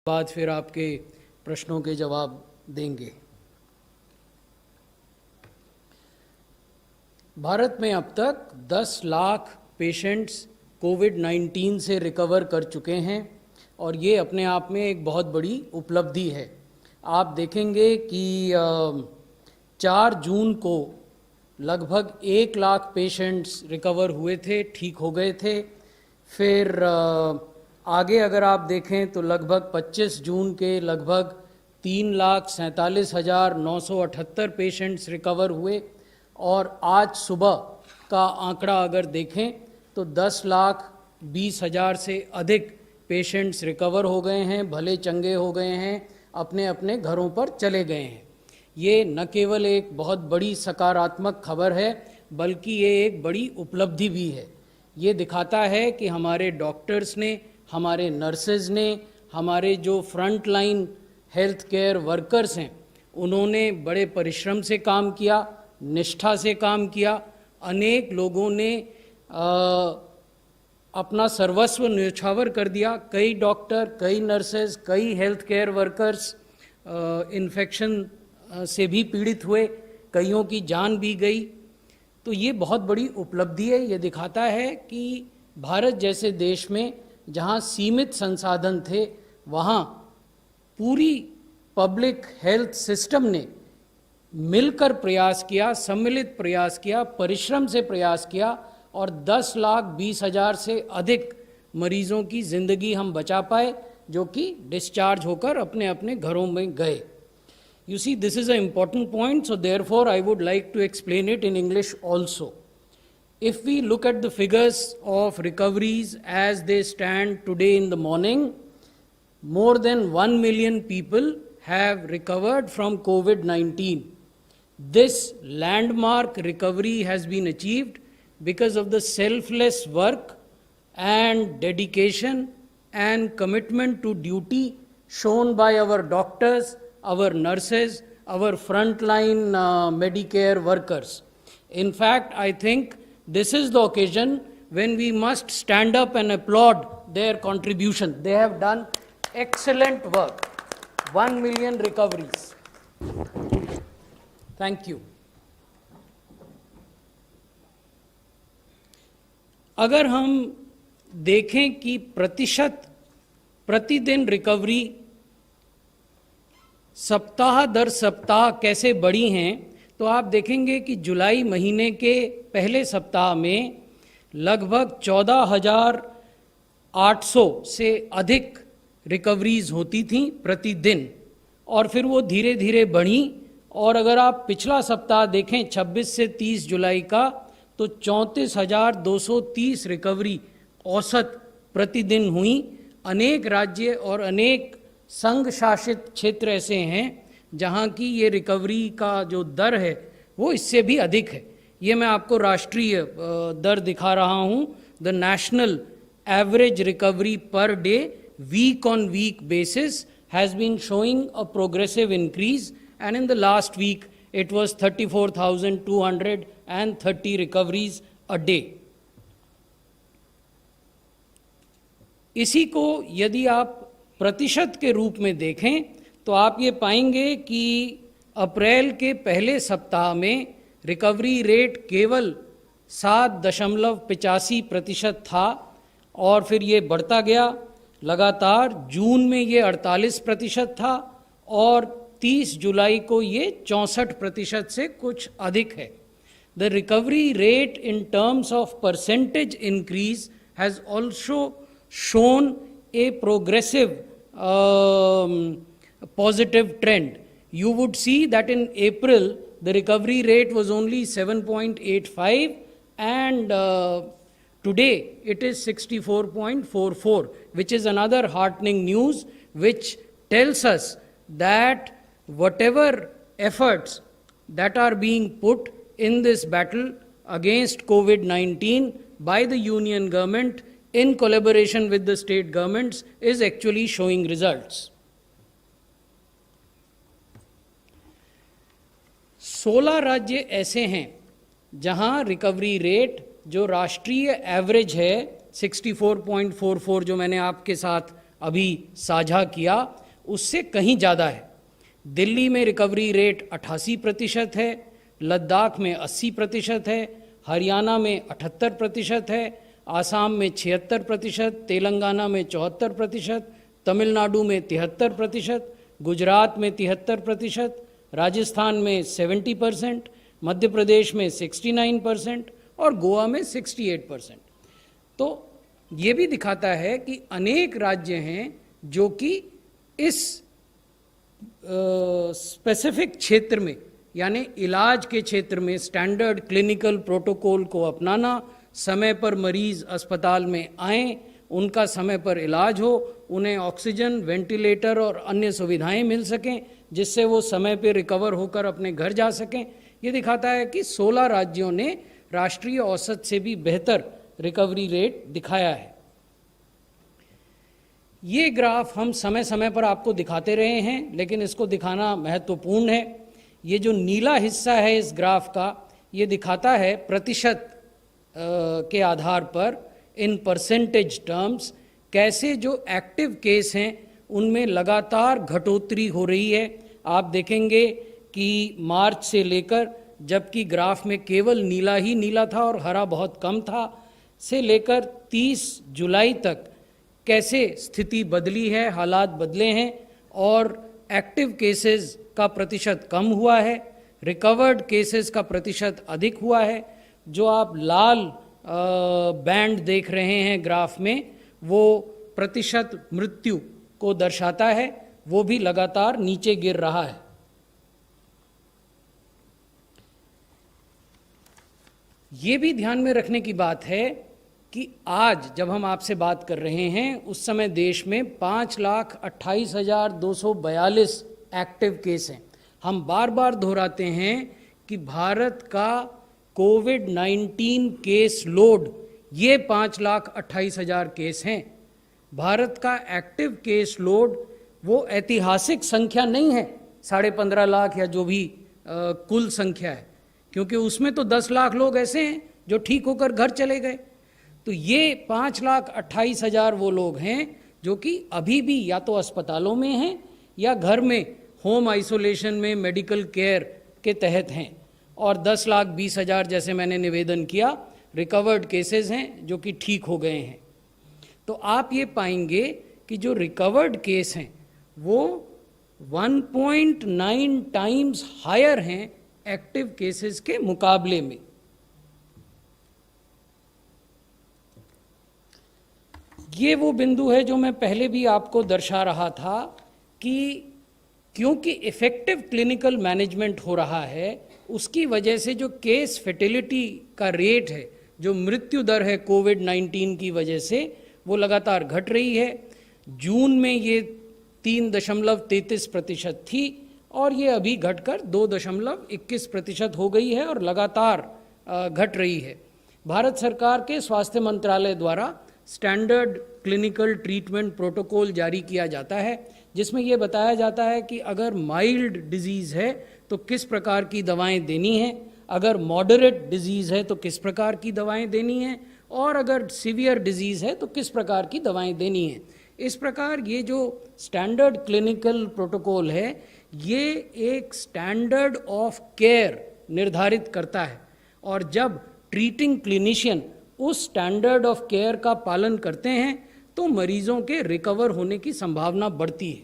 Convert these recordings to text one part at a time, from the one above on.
बाद फिर आपके प्रश्नों के जवाब देंगे। भारत में अब तक 10 लाख पेशेंट्स कोविड-19 से रिकवर कर चुके हैं और ये अपने आप में एक बहुत बड़ी उपलब्धि है। आप देखेंगे कि 4 जून को लगभग 1 लाख पेशेंट्स रिकवर हुए थे, ठीक हो गए थे। फिर आगे अगर आप देखें तो लगभग 25 जून के लगभग 3,47,978 पेशेंट्स रिकवर हुए और आज सुबह का आंकड़ा अगर देखें तो 10,20,000 से अधिक पेशेंट्स रिकवर हो गए हैं, भले चंगे हो गए हैं, अपने अपने घरों पर चले गए हैं। ये न केवल एक बहुत बड़ी सकारात्मक खबर है बल्कि ये एक बड़ी उपलब्धि भी है। ये दिखाता है कि हमारे डॉक्टर्स ने, हमारे नर्सेज ने, हमारे जो front line health care workers हैं, उन्होंने बड़े परिश्रम से काम किया, निष्ठा से काम किया। अनेक लोगों ने अपना सर्वस्व न्यौछावर कर दिया। कई डॉक्टर, कई नर्सेज, कई हेल्थ केयर वर्कर्स इन्फेक्शन से भी पीड़ित हुए, कईयों की जान भी गई। तो ये बहुत बड़ी उपलब्धि है। ये दिखाता है कि भारत जैसे देश में जहाँ सीमित संसाधन थे, वहाँ पूरी पब्लिक हेल्थ सिस्टम ने मिलकर प्रयास किया, सम्मिलित प्रयास किया, परिश्रम से प्रयास किया और 10,20,000 से अधिक मरीजों की ज़िंदगी हम बचा पाए, जो कि डिस्चार्ज होकर अपने अपने घरों में गए। You see, this is an important point, so therefore I would like to explain it in English also. If we look at the figures of recoveries as they stand today in the morning, more than 1 million people have recovered from COVID-19. This landmark recovery has been achieved because of the selfless work and dedication and commitment to duty shown by our doctors, our nurses, our frontline Medicare workers. In fact, I think this is the occasion when we must stand up and applaud their contribution. They have done excellent work. 1 million recoveries. Thank you. अगर हम देखें कि प्रतिदिन recovery सप्ताह दर सप्ताह कैसे बढ़ी हैं, तो आप देखेंगे कि जुलाई महीने के पहले सप्ताह में लगभग 14,800 से अधिक रिकवरीज होती थीं प्रतिदिन और फिर वो धीरे धीरे बढ़ी। और अगर आप पिछला सप्ताह देखें 26 से 30 जुलाई का, तो 34,230 रिकवरी औसत प्रतिदिन हुई। अनेक राज्य और अनेक संघ शासित क्षेत्र ऐसे हैं जहां की ये रिकवरी का जो दर है वो इससे भी अधिक है। ये मैं आपको राष्ट्रीय दर दिखा रहा हूं। The national average recovery per day week on week basis has been showing a progressive increase and in the last week it was 34,230 recoveries a day. इसी को यदि आप प्रतिशत के रूप में देखें तो आप ये पाएंगे कि अप्रैल के पहले सप्ताह में रिकवरी रेट केवल 7.85% था और फिर ये बढ़ता गया लगातार। जून में ये 48% था और 30 जुलाई को ये 64% से कुछ अधिक है। The recovery rate in terms of percentage increase has also shown a progressive positive trend. You would see that in April the recovery rate was only 7.85 and today it is 64.44, which is another heartening news, which tells us that whatever efforts that are being put in this battle against COVID-19 by the union government in collaboration with the state governments is actually showing results. 16 राज्य ऐसे हैं जहां recovery rate जो राष्ट्रीय average है 64.44 जो मैंने आपके साथ अभी साझा किया उससे कहीं ज़्यादा है। दिल्ली में रिकवरी रेट 88% है, लद्दाख में 80% है, हरियाणा में 78% है, आसाम में 76%, तेलंगाना में 74%, तमिलनाडु में 73%, गुजरात में 73%, राजस्थान में 70%, मध्य प्रदेश में 69% और गोवा में 68%। तो ये भी दिखाता है कि अनेक राज्य हैं जो कि इस स्पेसिफिक क्षेत्र में यानी इलाज के क्षेत्र में स्टैंडर्ड क्लिनिकल प्रोटोकॉल को अपनाना, समय पर मरीज अस्पताल में आएं, उनका समय पर इलाज हो, उन्हें ऑक्सीजन, वेंटिलेटर और अन्य सुविधाएं मिल सकें जिससे वो समय पर रिकवर होकर अपने घर जा सकें। ये दिखाता है कि 16 राज्यों ने राष्ट्रीय औसत से भी बेहतर रिकवरी रेट दिखाया है। ये ग्राफ हम समय समय पर आपको दिखाते रहे हैं, लेकिन इसको दिखाना महत्वपूर्ण है। ये जो नीला हिस्सा है इस ग्राफ का, ये दिखाता है प्रतिशत के आधार पर इन परसेंटेज टर्म्स कैसे जो एक्टिव केस हैं उनमें लगातार घटोतरी हो रही है। आप देखेंगे कि मार्च से लेकर, जबकि ग्राफ में केवल नीला ही नीला था और हरा बहुत कम था, से लेकर 30 जुलाई तक कैसे स्थिति बदली है, हालात बदले हैं और एक्टिव केसेस का प्रतिशत कम हुआ है, रिकवर्ड केसेस का प्रतिशत अधिक हुआ है। जो आप लाल बैंड देख रहे हैं ग्राफ में, वो प्रतिशत मृत्यु को दर्शाता है, वो भी लगातार नीचे गिर रहा है। ये भी ध्यान में रखने की बात है कि आज जब हम आपसे बात कर रहे हैं उस समय देश में 5,28,242 एक्टिव केस हैं। हम बार बार दोहराते हैं कि भारत का कोविड-19 केस लोड ये 5,28,000 केस हैं। भारत का एक्टिव केस लोड वो ऐतिहासिक संख्या नहीं है 15.5 लाख या जो भी कुल संख्या है, क्योंकि उसमें तो 10 लाख लोग ऐसे हैं जो ठीक होकर घर चले गए। तो ये 5,28,000 वो लोग हैं जो कि अभी भी या तो अस्पतालों में हैं या घर में होम आइसोलेशन में मेडिकल केयर के तहत हैं, और 10,20,000 जैसे मैंने निवेदन किया रिकवर्ड केसेस हैं जो कि ठीक हो गए हैं। तो आप ये पाएंगे कि जो रिकवर्ड केस हैं वो 1.9 टाइम्स हायर हैं एक्टिव केसेस के मुकाबले में। ये वो बिंदु है जो मैं पहले भी आपको दर्शा रहा था कि क्योंकि इफेक्टिव क्लिनिकल मैनेजमेंट हो रहा है, उसकी वजह से जो केस फर्टिलिटी का रेट है, जो मृत्यु दर है कोविड-19 की वजह से, वो लगातार घट रही है। जून में ये 3.33% थी और ये अभी घटकर 2.21% हो गई है और लगातार घट रही है। भारत सरकार के स्वास्थ्य मंत्रालय द्वारा स्टैंडर्ड क्लिनिकल ट्रीटमेंट प्रोटोकॉल जारी किया जाता है, जिसमें यह बताया जाता है कि अगर माइल्ड डिजीज़ है तो किस प्रकार की दवाएं देनी हैं, अगर मॉडरेट डिजीज़ है तो किस प्रकार की दवाएं देनी हैं, और अगर सीवियर डिजीज़ है तो किस प्रकार की दवाएं देनी हैं। इस प्रकार ये जो स्टैंडर्ड क्लिनिकल प्रोटोकॉल है, ये एक स्टैंडर्ड ऑफ केयर निर्धारित करता है, और जब ट्रीटिंग क्लिनिशियन उस स्टैंडर्ड ऑफ केयर का पालन करते हैं तो मरीजों के रिकवर होने की संभावना बढ़ती है।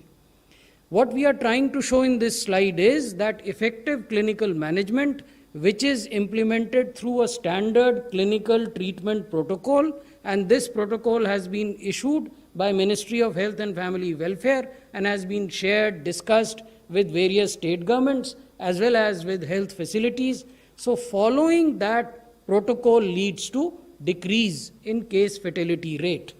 What we are trying to show in this slide is that effective clinical management, which is implemented through a standard clinical treatment protocol, and this protocol has been issued by Ministry of Health and Family Welfare and has been shared, discussed with various state governments as well as with health facilities. So following that protocol leads to decrease in case fatality rate.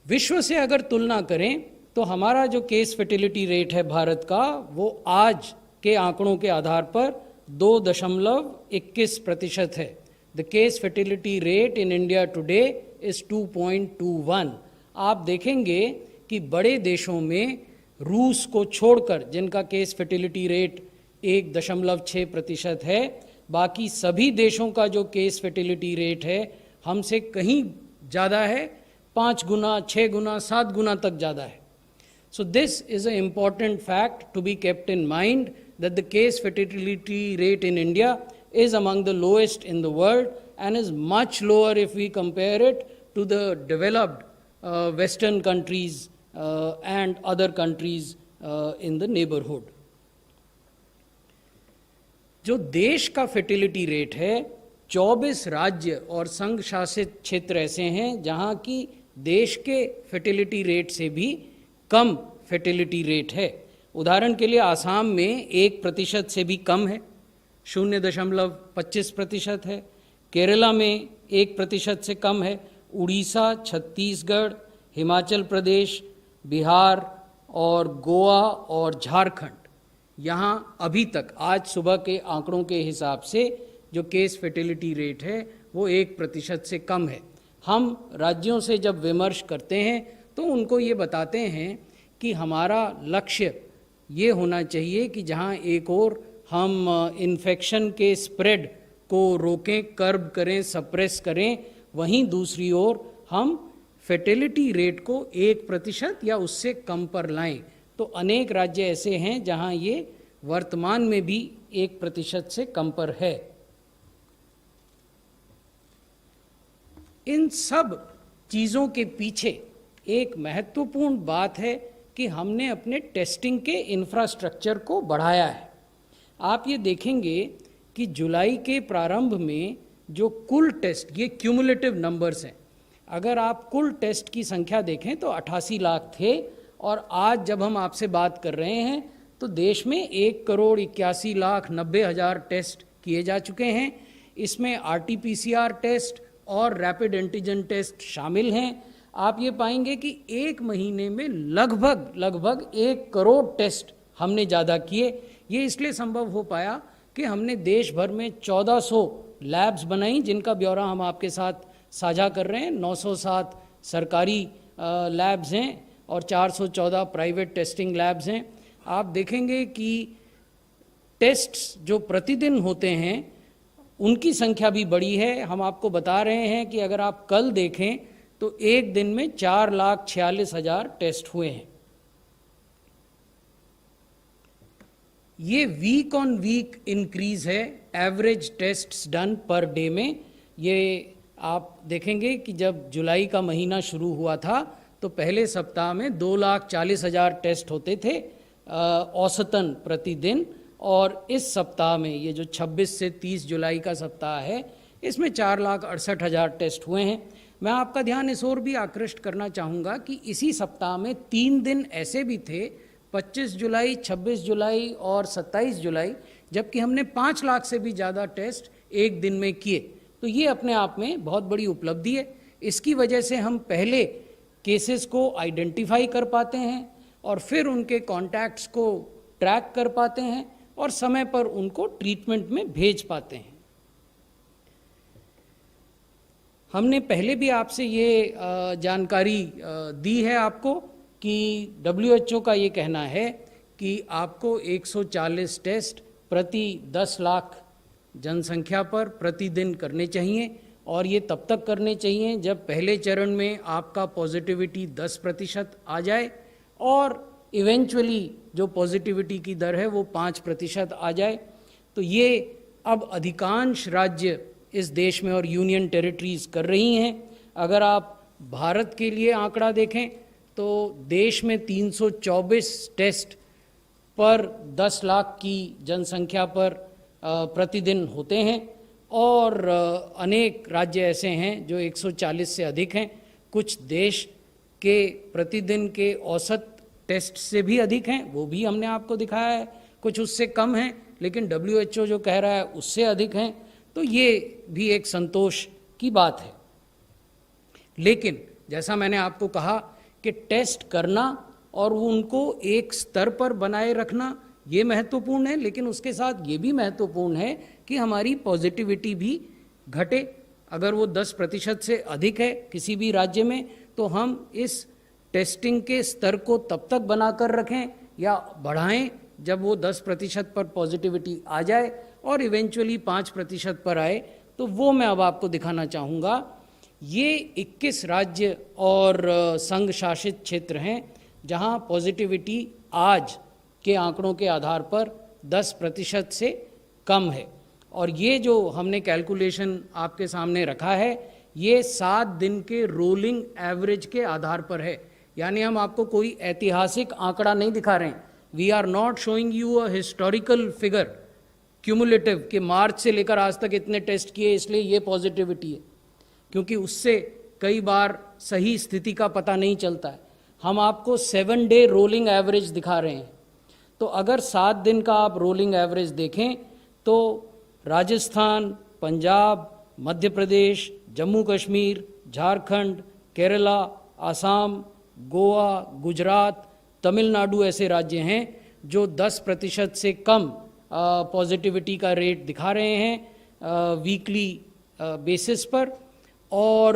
विश्व से अगर तुलना करें तो हमारा जो case fertility rate है भारत का, वो आज के आंकड़ों के आधार पर 2.21% है। The case fertility rate in India today is 2.21। आप देखेंगे कि बड़े देशों में रूस को छोड़कर, जिनका केस फर्टिलिटी रेट 1.6% है, बाकी सभी देशों का जो केस फर्टिलिटी रेट है हमसे कहीं ज़्यादा है, 5 गुना, 6 गुना, 7 गुना तक ज़्यादा है. So this is an important fact to be kept in mind, that the case fatality rate in India is among the lowest in the world and is much lower if we compare it to the developed Western countries and other countries in the neighborhood. जो देश का fertility rate है, 24 राज्य और संघ शासित क्षेत्र ऐसे हैं जहां की देश के फर्टिलिटी रेट से भी कम फर्टिलिटी रेट है. उदाहरण के लिए आसाम में 1% से भी कम है, 0.25% है. केरला में 1% से कम है. उड़ीसा, छत्तीसगढ़, हिमाचल प्रदेश, बिहार और गोवा और झारखंड, यहाँ अभी तक आज सुबह के आंकड़ों के हिसाब से जो केस फर्टिलिटी रेट है वो 1% से कम है. हम राज्यों से जब विमर्श करते हैं तो उनको ये बताते हैं कि हमारा लक्ष्य ये होना चाहिए कि जहाँ एक और हम इन्फेक्शन के स्प्रेड को रोकें, कर्ब करें, सप्रेस करें, वहीं दूसरी ओर हम फर्टिलिटी रेट को 1% या उससे कम पर लाएं. तो अनेक राज्य ऐसे हैं जहां ये वर्तमान में भी 1% से कम पर है. इन सब चीज़ों के पीछे एक महत्वपूर्ण बात है कि हमने अपने टेस्टिंग के इंफ्रास्ट्रक्चर को बढ़ाया है. आप ये देखेंगे कि जुलाई के प्रारंभ में जो कुल टेस्ट, ये क्यूमुलेटिव नंबर्स हैं, अगर आप कुल टेस्ट की संख्या देखें तो 88 लाख थे और आज जब हम आपसे बात कर रहे हैं तो देश में 1,81,90,000 टेस्ट किए जा चुके हैं. इसमें RT-PCR टेस्ट और रैपिड एंटीजन टेस्ट शामिल हैं. आप ये पाएंगे कि एक महीने में लगभग 1 करोड़ टेस्ट हमने ज़्यादा किए. ये इसलिए संभव हो पाया कि हमने देश भर में 1400 लैब्स बनाई, जिनका ब्यौरा हम आपके साथ साझा कर रहे हैं. 907 सरकारी लैब्स हैं और 414 प्राइवेट टेस्टिंग लैब्स हैं. आप देखेंगे कि टेस्ट्स जो प्रतिदिन होते हैं उनकी संख्या भी बड़ी है. हम आपको बता रहे हैं कि अगर आप कल देखें तो एक दिन में 4,46,000 टेस्ट हुए हैं. ये वीक ऑन वीक इंक्रीज है average tests done per day में. ये आप देखेंगे कि जब जुलाई का महीना शुरू हुआ था तो पहले सप्ताह में 2,40,000 टेस्ट होते थे औसतन प्रतिदिन, और इस सप्ताह में ये जो 26 से 30 जुलाई का सप्ताह है इसमें 4,68,000 टेस्ट हुए हैं. मैं आपका ध्यान इस ओर भी आकृष्ट करना चाहूँगा कि इसी सप्ताह में 3 दिन ऐसे भी थे, 25 जुलाई, 26 जुलाई और 27 जुलाई, जबकि हमने 5 लाख से भी ज़्यादा टेस्ट एक दिन में किए. तो ये अपने आप में बहुत बड़ी उपलब्धि है. इसकी वजह से हम पहले केसेस को आइडेंटिफाई कर पाते हैं और फिर उनके कॉन्टैक्ट्स को ट्रैक कर पाते हैं और समय पर उनको ट्रीटमेंट में भेज पाते हैं. हमने पहले भी आपसे ये जानकारी दी है आपको कि WHO का ये कहना है कि आपको 140 टेस्ट प्रति 10 लाख जनसंख्या पर प्रतिदिन करने चाहिए, और ये तब तक करने चाहिए जब पहले चरण में आपका पॉजिटिविटी 10% आ जाए और इवेंचुअली जो पॉजिटिविटी की दर है वो 5% आ जाए. तो ये अब अधिकांश राज्य इस देश में और यूनियन टेरिटरीज कर रही हैं. अगर आप भारत के लिए आंकड़ा देखें तो देश में 324 टेस्ट पर 10 लाख की जनसंख्या पर प्रतिदिन होते हैं, और अनेक राज्य ऐसे हैं जो 140 से अधिक हैं. कुछ देश के प्रतिदिन के औसत टेस्ट से भी अधिक हैं, वो भी हमने आपको दिखाया है. कुछ उससे कम हैं, लेकिन WHO जो कह रहा है उससे अधिक हैं. तो ये भी एक संतोष की बात है. लेकिन जैसा मैंने आपको कहा कि टेस्ट करना और उनको एक स्तर पर बनाए रखना ये महत्वपूर्ण है, लेकिन उसके साथ ये भी महत्वपूर्ण है कि हमारी पॉजिटिविटी भी घटे. अगर वो 10% से अधिक है किसी भी राज्य में तो हम इस टेस्टिंग के स्तर को तब तक बनाकर रखें या बढ़ाएं जब वो 10% पर पॉजिटिविटी आ जाए और इवेंचुअली 5% पर आए. तो वो मैं अब आपको दिखाना चाहूँगा ये 21 राज्य और संघ शासित क्षेत्र हैं जहां पॉजिटिविटी आज के आंकड़ों के आधार पर 10% से कम है। और ये जो हमने कैलकुलेशन आपके सामने रखा है ये 7 दिन के रोलिंग एवरेज के आधार पर है, यानी हम आपको कोई ऐतिहासिक आंकड़ा नहीं दिखा रहे हैं। We are not showing you a historical figure cumulative कि मार्च से लेकर आज तक इतने टेस्ट किए इसलिए ये पॉजिटिविटी है, क्योंकि उससे कई बार सही स्थिति का पता नहीं चलता है। हम आपको 7 डे रोलिंग एवरेज दिखा रहे हैं। तो अगर 7 दिन का आप रोलिंग एवरेज देखें तो राजस्थान, पंजाब, मध्य प्रदेश, जम्मू कश्मीर, झारखंड, केरला, आसाम, गोवा, गुजरात, तमिलनाडु ऐसे राज्य हैं जो 10% से कम पॉजिटिविटी का रेट दिखा रहे हैं वीकली बेसिस पर। और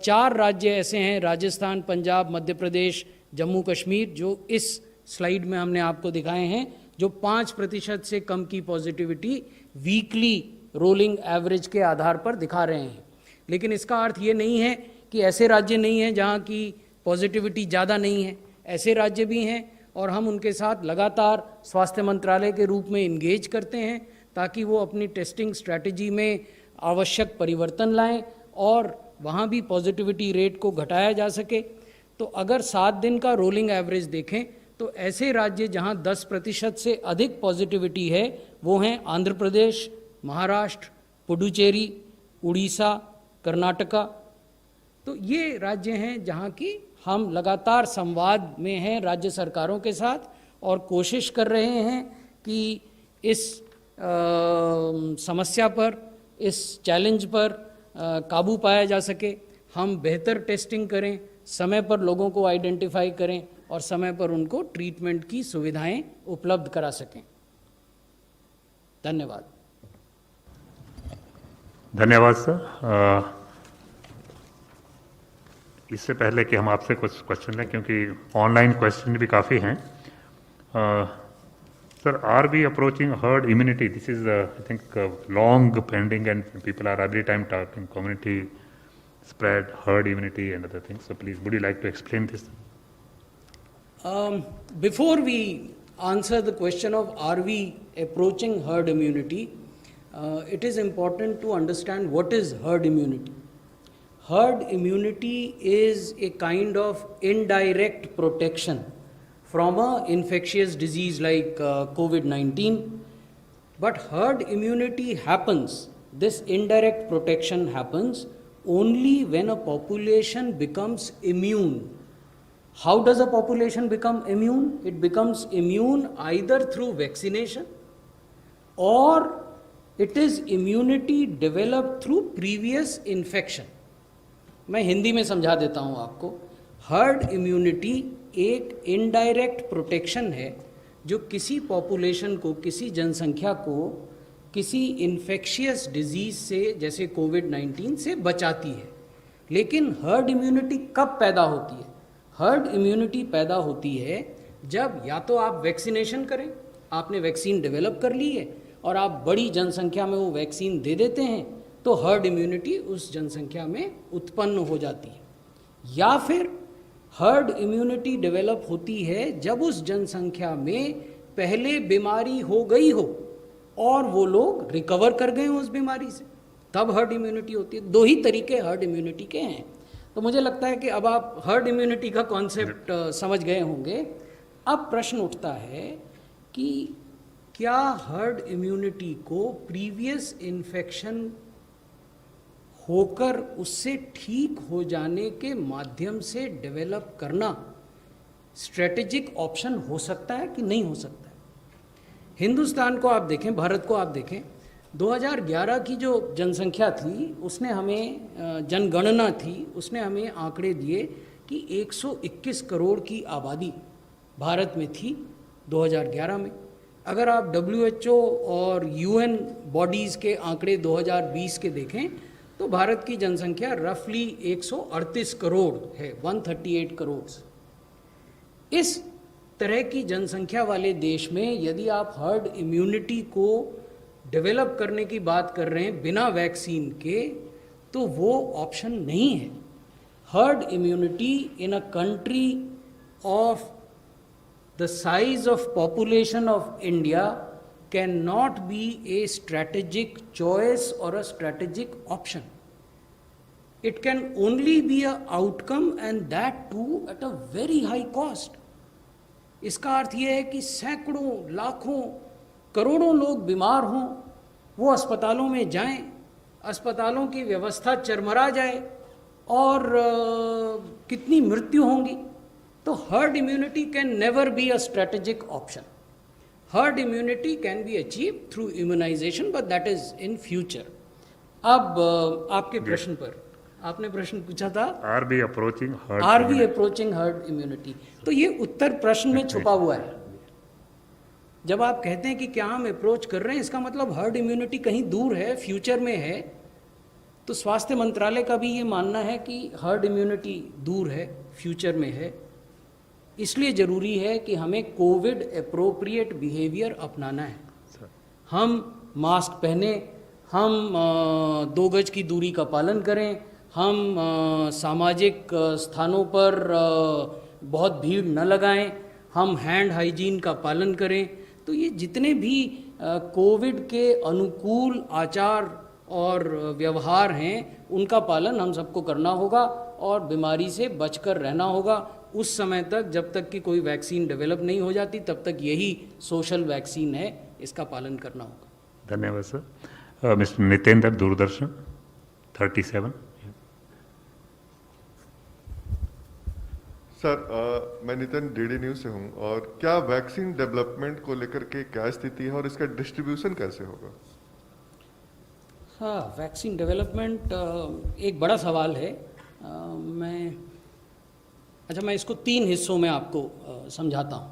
4 राज्य ऐसे हैं, राजस्थान, पंजाब, मध्य प्रदेश, जम्मू कश्मीर, जो इस स्लाइड में हमने आपको दिखाए हैं, जो 5% से कम की पॉजिटिविटी वीकली रोलिंग एवरेज के आधार पर दिखा रहे हैं। लेकिन इसका अर्थ ये नहीं है कि ऐसे राज्य नहीं हैं जहाँ की पॉजिटिविटी ज़्यादा नहीं है। ऐसे राज्य भी हैं और हम उनके साथ लगातार स्वास्थ्य मंत्रालय के रूप में इंगेज करते हैं ताकि वो अपनी टेस्टिंग स्ट्रैटेजी में आवश्यक परिवर्तन लाएं और वहाँ भी पॉजिटिविटी रेट को घटाया जा सके। तो अगर 7 दिन का रोलिंग एवरेज देखें तो ऐसे राज्य जहाँ 10% से अधिक पॉजिटिविटी है वो हैं आंध्र प्रदेश, महाराष्ट्र, पुडुचेरी, उड़ीसा, कर्नाटका। तो ये राज्य हैं जहाँ की हम लगातार संवाद में हैं राज्य सरकारों के साथ और कोशिश कर रहे हैं कि इस समस्या पर, इस चैलेंज पर काबू पाया जा सके। हम बेहतर टेस्टिंग करें, समय पर लोगों को आइडेंटिफाई करें और समय पर उनको ट्रीटमेंट की सुविधाएं उपलब्ध करा सकें। धन्यवाद। धन्यवाद सर। इससे पहले कि हम आपसे कुछ क्वेश्चन लें, क्योंकि ऑनलाइन क्वेश्चन भी काफ़ी हैं, sir, are we approaching herd immunity? This is I think long pending and people are every time talking community spread, herd immunity and other things. So please, would you like to explain this? Before we answer the question of are we approaching herd immunity, it is important to understand what is herd immunity. Herd immunity is a kind of indirect protection from an infectious disease like COVID-19. But herd immunity happens, this indirect protection happens only when a population becomes immune. How does a population become immune? It becomes immune either through vaccination or it is immunity developed through previous infection. मैं हिंदी में समझा देता हूँ आपको। Herd immunity एक indirect protection है जो किसी पॉपुलेशन को, किसी जनसंख्या को किसी इन्फेक्शियस डिजीज से जैसे कोविड-19 से बचाती है। लेकिन हर्ड इम्यूनिटी कब पैदा होती है? हर्ड इम्यूनिटी पैदा होती है जब या तो आप वैक्सीनेशन करें, आपने वैक्सीन डेवलप कर ली है और आप बड़ी जनसंख्या में वो वैक्सीन दे देते हैं, तो हर्ड इम्यूनिटी उस जनसंख्या में उत्पन्न हो जाती है। या फिर हर्ड इम्यूनिटी डेवलप होती है जब उस जनसंख्या में पहले बीमारी हो गई हो और वो लोग रिकवर कर गए उस बीमारी से, तब हर्ड इम्यूनिटी होती है। 2 ही तरीके हर्ड इम्यूनिटी के हैं। तो मुझे लगता है कि अब आप हर्ड इम्यूनिटी का कॉन्सेप्ट समझ गए होंगे। अब प्रश्न उठता है कि क्या हर्ड इम्यूनिटी को प्रीवियस इन्फेक्शन होकर उससे ठीक हो जाने के माध्यम से डेवलप करना स्ट्रेटेजिक ऑप्शन हो सकता है कि नहीं हो सकता है? हिंदुस्तान को आप देखें, भारत को आप देखें, 2011 की जो जनसंख्या थी उसने हमें, जनगणना थी, उसने हमें आंकड़े दिए कि 121 करोड़ की आबादी भारत में थी 2011 में। अगर आप WHO और UN बॉडीज़ के आंकड़े 2020 के देखें तो भारत की जनसंख्या रफली 138 करोड़ है, 138 करोड़। इस तरह की जनसंख्या वाले देश में यदि आप हर्ड इम्यूनिटी को डेवलप करने की बात कर रहे हैं बिना वैक्सीन के, तो वो ऑप्शन नहीं है। Herd immunity in a country of the size of population of India cannot be a strategic choice or a strategic option. It can only be a outcome and that too at a very high cost. इसका अर्थ यह है कि सैकड़ों, लाखों, करोड़ों लोग बीमार हों, वो अस्पतालों में जाएं, अस्पतालों की व्यवस्था चरमरा जाए और कितनी मृत्यु होंगी। तो herd immunity can never be a strategic option. Herd immunity can be achieve through immunisation, but that is in future. अब आपके प्रश्न पर, आपने प्रश्न पूछा था are be approaching herd immunity, तो ये उत्तर प्रश्न में छुपा हुआ है। जब आप कहते हैं कि क्या हम अप्रोच कर रहे हैं, इसका मतलब हर्ड इम्यूनिटी कहीं दूर है, फ्यूचर में है। तो स्वास्थ्य मंत्रालय का भी ये मानना है कि हर्ड इम्यूनिटी दूर है, फ्यूचर में है। इसलिए ज़रूरी है कि हमें कोविड एप्रोप्रिएट बिहेवियर अपनाना है। हम मास्क पहने, हम 2 गज की दूरी का पालन करें, हम सामाजिक स्थानों पर बहुत भीड़ न लगाएं, हम हैंड हाइजीन का पालन करें। तो ये जितने भी कोविड के अनुकूल आचार और व्यवहार हैं, उनका पालन हम सबको करना होगा और बीमारी से बचकर रहना होगा उस समय तक, जब तक कि कोई वैक्सीन डेवलप नहीं हो जाती, तब तक यही सोशल वैक्सीन है, इसका पालन करना होगा। धन्यवाद sir. Mister Nitendra, Doordarshan 37। Sir, मैं नितिन डीडी न्यूज़ से हूँ, और क्या वैक्सीन डेवलपमेंट को लेकर के क्या स्थिति है और इसका डिस्ट्रीब्यूशन कैसे होगा? हाँ, वैक्सीन डेवलपमेंट एक बड़ा सवाल है। मैं इसको 3 हिस्सों में आपको समझाता हूँ।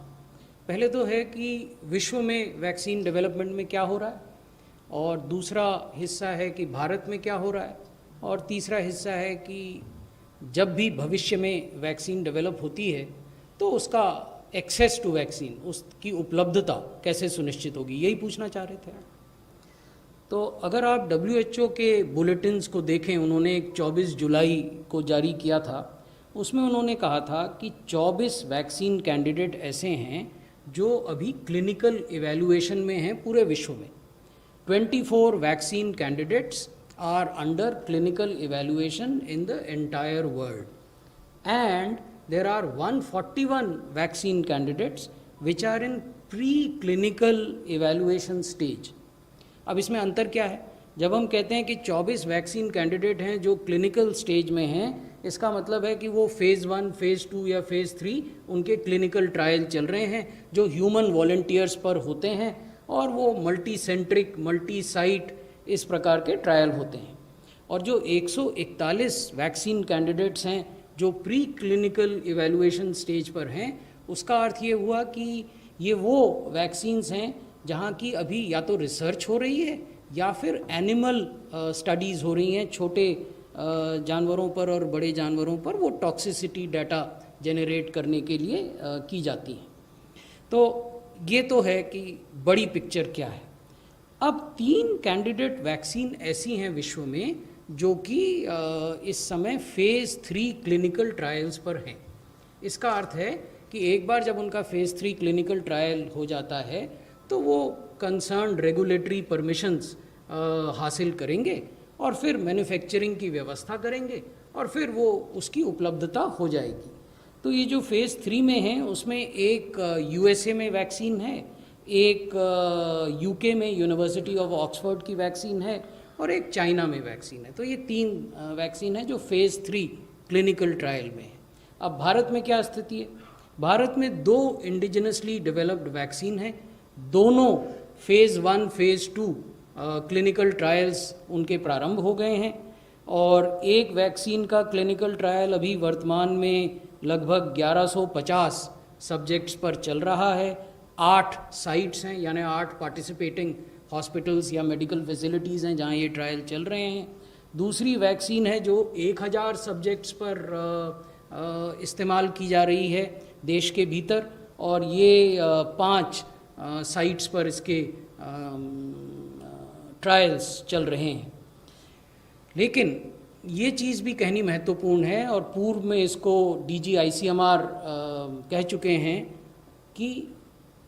पहले तो है कि विश्व में वैक्सीन डेवलपमेंट में क्या हो रहा है, और दूसरा हिस्सा है कि भारत में क्या हो रहा है, और तीसरा हिस्सा है कि जब भी भविष्य में वैक्सीन डेवलप होती है तो उसका एक्सेस टू वैक्सीन, उसकी उपलब्धता कैसे सुनिश्चित होगी, यही पूछना चाह रहे थे। तो अगर आप WHO के बुलेटिन्स को देखें, उन्होंने एक 24 जुलाई को जारी किया था, उसमें उन्होंने कहा था कि 24 वैक्सीन कैंडिडेट ऐसे हैं जो अभी क्लिनिकल इवैल्यूएशन में हैं पूरे विश्व में। 24 vaccine candidates are under clinical evaluation in the entire world, and there are 141 vaccine candidates which are in pre-clinical evaluation stage. अब इसमें अंतर क्या है? जब हम कहते हैं कि 24 वैक्सीन कैंडिडेट हैं जो क्लिनिकल स्टेज में हैं, इसका मतलब है कि वो फेज़ 1, फेज़ 2 या फेज़ 3 उनके क्लिनिकल ट्रायल चल रहे हैं जो ह्यूमन वॉलंटियर्स पर होते हैं, और वो मल्टी सेंट्रिक, मल्टी साइट इस प्रकार के ट्रायल होते हैं। और जो 141 वैक्सीन कैंडिडेट्स हैं जो प्री क्लिनिकल इवैल्यूएशन स्टेज पर हैं, उसका अर्थ ये हुआ कि ये वो वैक्सीन्स हैं जहाँ की अभी या तो रिसर्च हो रही है या फिर एनिमल स्टडीज़ हो रही हैं, छोटे जानवरों पर और बड़े जानवरों पर वो टॉक्सिसिटी डाटा जेनरेट करने के लिए की जाती हैं। तो ये तो है कि बड़ी पिक्चर क्या है। अब 3 कैंडिडेट वैक्सीन ऐसी हैं विश्व में जो कि इस समय फेज़ 3 क्लिनिकल ट्रायल्स पर हैं। इसका अर्थ है कि एक बार जब उनका फेज़ 3 क्लिनिकल ट्रायल हो जाता है तो वो कंसर्न्ड रेगुलेटरी परमिशंस हासिल करेंगे और फिर मैन्युफैक्चरिंग की व्यवस्था करेंगे और फिर वो उसकी उपलब्धता हो जाएगी। तो ये जो फेज़ 3 में है उसमें एक USA में वैक्सीन है, एक UK में यूनिवर्सिटी ऑफ ऑक्सफोर्ड की वैक्सीन है, और एक चाइना में वैक्सीन है। तो ये 3 वैक्सीन है जो फेज़ 3 क्लिनिकल ट्रायल में है। अब भारत में क्या स्थिति है? भारत में 2 इंडिजिनसली डेवलप्ड वैक्सीन है, दोनों फेज़ 1, फेज़ 2 क्लिनिकल ट्रायल्स उनके प्रारंभ हो गए हैं, और एक वैक्सीन का क्लिनिकल ट्रायल अभी वर्तमान में लगभग 1150 सब्जेक्ट्स पर चल रहा है। 8 साइट्स हैं, यानी 8 पार्टिसिपेटिंग हॉस्पिटल्स या मेडिकल फैसिलिटीज़ हैं जहां ये ट्रायल चल रहे हैं। दूसरी वैक्सीन है जो 1000 सब्जेक्ट्स पर इस्तेमाल की जा रही है देश के भीतर, और ये 5 साइट्स पर इसके ट्रायल्स चल रहे हैं। लेकिन ये चीज़ भी कहनी महत्वपूर्ण है और पूर्व में इसको डीजी आईसीएमआर कह चुके हैं कि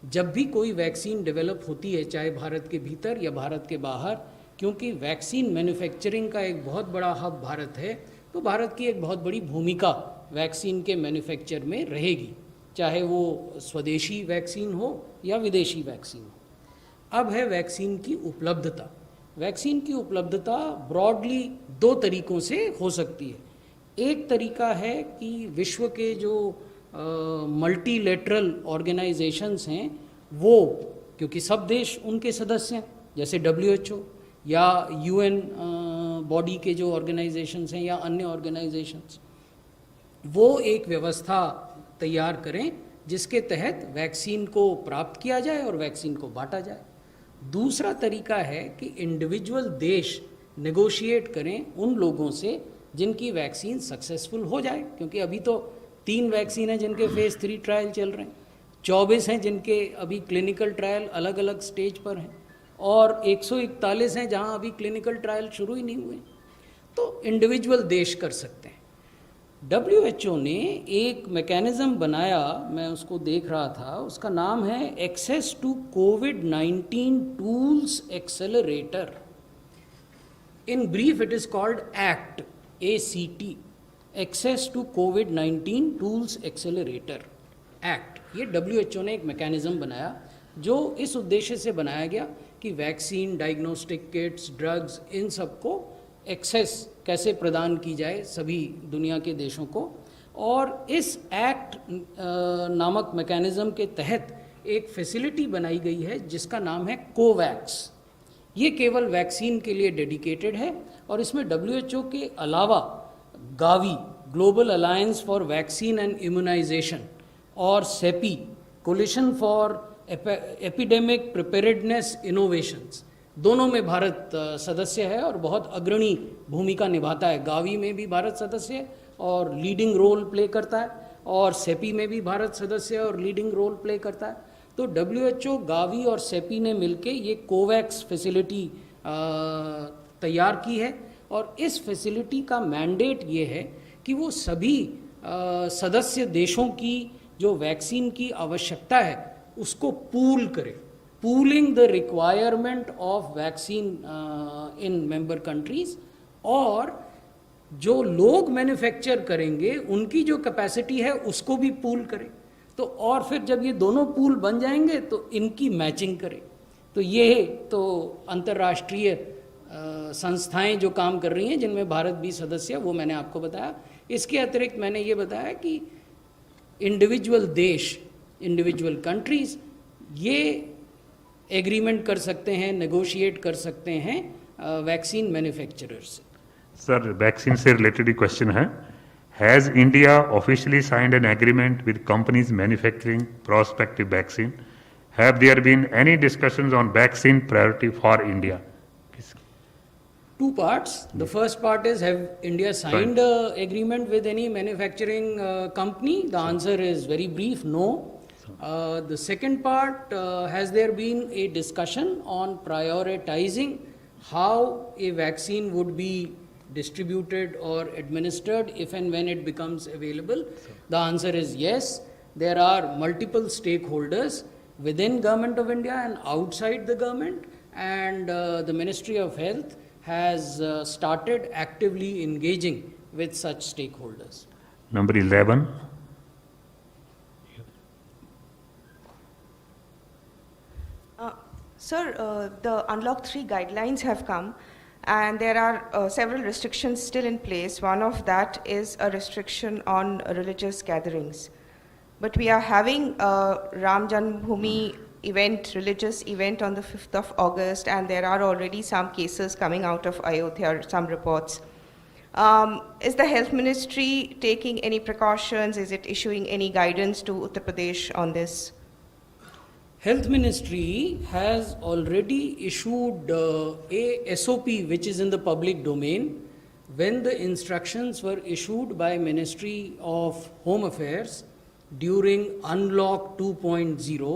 जब भी कोई वैक्सीन डेवलप होती है, चाहे भारत के भीतर या भारत के बाहर, क्योंकि वैक्सीन मैन्युफैक्चरिंग का एक बहुत बड़ा हब भारत है, तो भारत की एक बहुत बड़ी भूमिका वैक्सीन के मैन्युफैक्चर में रहेगी, चाहे वो स्वदेशी वैक्सीन हो या विदेशी वैक्सीन हो। अब है वैक्सीन की उपलब्धता। वैक्सीन की उपलब्धता ब्रॉडली दो तरीक़ों से हो सकती है। एक तरीका है कि विश्व के जो मल्टीलेटरल ऑर्गेनाइजेशंस हैं वो, क्योंकि सब देश उनके सदस्य हैं, जैसे WHO या UN बॉडी के जो ऑर्गेनाइजेशंस हैं या अन्य ऑर्गेनाइजेशंस, वो एक व्यवस्था तैयार करें जिसके तहत वैक्सीन को प्राप्त किया जाए और वैक्सीन को बांटा जाए। दूसरा तरीका है कि इंडिविजुअल देश नेगोशिएट करें उन लोगों से जिनकी वैक्सीन सक्सेसफुल हो जाए, क्योंकि अभी तो 3 वैक्सीन हैं जिनके फेज़ 3 ट्रायल चल रहे हैं, 24 हैं जिनके अभी क्लिनिकल ट्रायल अलग अलग स्टेज पर हैं, और 141 हैं जहां अभी क्लिनिकल ट्रायल शुरू ही नहीं हुए। तो इंडिविजुअल देश कर सकते हैं। WHO ने एक मैकेनिज़्म बनाया, मैं उसको देख रहा था, उसका नाम है access to COVID-19 tools accelerator. In brief it is called ACT, ACT, access to COVID-19 tools accelerator ACT. ये WHO ने एक मैकेनिज़्म बनाया जो इस उद्देश्य से बनाया गया कि वैक्सीन, डायग्नोस्टिक किट्स, ड्रग्स, इन सबको एक्सेस कैसे प्रदान की जाए सभी दुनिया के देशों को। और इस एक्ट नामक मैकेनिज़्म के तहत एक फैसिलिटी बनाई गई है जिसका नाम है कोवैक्स। ये केवल वैक्सीन के लिए डेडिकेटेड है और इसमें WHO के अलावा Gavi, global alliance for vaccine and immunisation, और CEPI, coalition for epidemic preparedness innovations, दोनों में भारत सदस्य है और बहुत अग्रणी भूमिका निभाता है। गावी में भी भारत सदस्य है और लीडिंग रोल प्ले करता है, और सेपी में भी भारत सदस्य है और लीडिंग रोल प्ले करता है। तो WHO, गावी और सेपी ने मिलके ये कोवैक्स फैसिलिटी तैयार की है, और इस फैसिलिटी का मैंडेट ये है कि वो सभी सदस्य देशों की जो वैक्सीन की आवश्यकता है उसको पूल करे, pooling the requirement of vaccine in member countries, और जो लोग मैन्युफैक्चर करेंगे उनकी जो कैपेसिटी है उसको भी पूल करें। तो और फिर जब ये दोनों पूल बन जाएंगे तो इनकी मैचिंग करें। तो ये तो अंतर्राष्ट्रीय संस्थाएं जो काम कर रही हैं जिनमें भारत भी सदस्य है, वो मैंने आपको बताया। इसके अतिरिक्त मैंने ये बताया कि इंडिविजुअल देश, इंडिविजुअल कंट्रीज ये एग्रीमेंट कर सकते हैं, नेगोशिएट कर सकते हैं वैक्सीन मैन्युफैक्चरर्स से। सर, वैक्सीन से रिलेटेड ही क्वेश्चन है। Has India officially signed an agreement with companies manufacturing prospective vaccine? Have there been any discussions on vaccine priority for India? Two parts. The first part is, have India signed an agreement with any manufacturing company? The answer is very brief, no. The second part, has there been a discussion on prioritizing how a vaccine would be distributed or administered if and when it becomes available? The answer is yes. There are multiple stakeholders within Government of India and outside the government, and the Ministry of Health has started actively engaging with such stakeholders. Number 11. Sir, the Unlock 3 guidelines have come, and there are several restrictions still in place. One of that is a restriction on religious gatherings. But we are having a Ram Janmabhoomi event, religious event on the 5th of August, and there are already some cases coming out of Ayodhya, some reports. Is the Health Ministry taking any precautions? Is it issuing any guidance to Uttar Pradesh on this? Health Ministry has already issued a SOP which is in the public domain. When the instructions were issued by Ministry of Home Affairs during Unlock 2.0,